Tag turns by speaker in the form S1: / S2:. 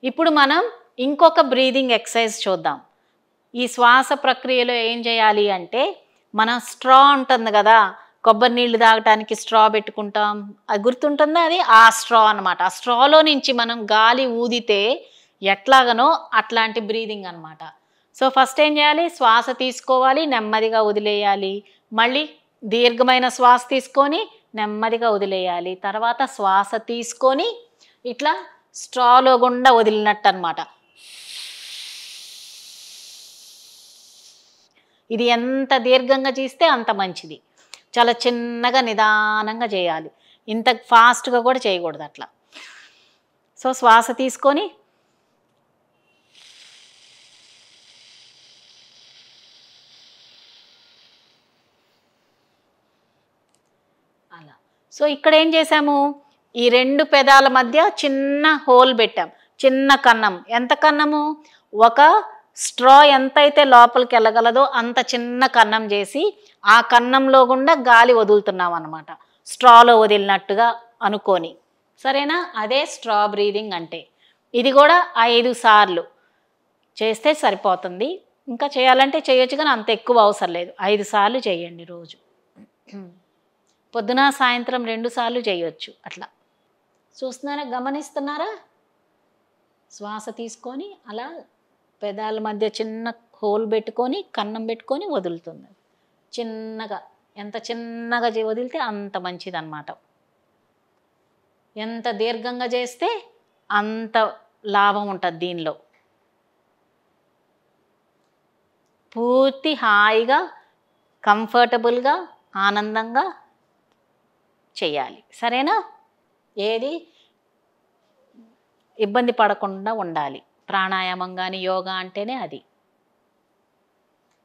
S1: ఇప్పుడు మనం ఇంకొక బ్రీదింగ్ ఎక్సర్సైజ్ చూద్దాం. ఈ శ్వాస ప్రక్రియలో ఏం చేయాలి అంటే, మనం స్ట్రా ఉంటుంది కదా! కొబ్బరి నీళ్లు తాగటానికి స్ట్రా పెట్టుకుంటాం. అది గుర్తుంటుందా అది? ఆ స్ట్రా అనమాట. ఆ స్ట్రాలో నుంచి మనం గాలి ఊదితే ఎట్లాగనో అట్లాంటి బ్రీదింగ్ అనమాట. సో, ఫస్ట్ ఏం చేయాలి? శ్వాస తీసుకోవాలి, నెమ్మదిగా వదిలేయాలి. మళ్ళీ దీర్ఘమైన శ్వాస తీసుకొని నెమ్మదిగా వదిలేయాలి. తర్వాత శ్వాస తీసుకొని ఇట్లా స్ట్రాలో గుండా వదిలినట్టనమాట. ఇది ఎంత దీర్ఘంగా చేస్తే అంత మంచిది. చాలా చిన్నగా నిదానంగా చేయాలి. ఇంత ఫాస్ట్‌గా కూడా చేయకూడదు అట్లా. సో, శ్వాస తీసుకొని అలా. సో, ఇక్కడేం చేశాము? ఈ 2 పెదాల మధ్య చిన్న హోల్ పెట్టాం. చిన్న కన్నం. ఎంత కన్నము? ఒక స్ట్రా ఎంతైతే లోపలికెళ్ళగలదో అంత చిన్న కన్నం చేసి, ఆ కన్నంలో గుండా గాలి వదులుతున్నామనమాట. స్ట్రాలో వదిలినట్టుగా అనుకోని. సరేనా? అదే స్ట్రా బ్రీదింగ్ అంటే. ఇది కూడా 5 సార్లు చేస్తే సరిపోతుంది. ఇంకా చేయాలంటే చేయొచ్చు గానీ అంత ఎక్కువ అవసరం లేదు. 5 సార్లు చేయండి రోజు. పొద్దున, సాయంత్రం 2 సార్లు చేయొచ్చు అట్లా. చూస్తున్నారా? గమనిస్తున్నారా? శ్వాస తీసుకొని అలా పెదాల మధ్య చిన్న హోల్ పెట్టుకొని, కన్నం పెట్టుకొని వదులుతుంది. చిన్నగా ఎంత చిన్నగా వదిలితే అంత మంచిదన్నమాట. ఎంత దీర్ఘంగా చేస్తే అంత లాభం ఉంటుంది దీనిలో. పూర్తి హాయిగా, కంఫర్టబుల్‌గా, ఆనందంగా చేయాలి. సరేనా? ఏది ఇబ్బంది పడకుండా ఉండాలి. ప్రాణాయామం గాని, యోగా అంటేనే అది.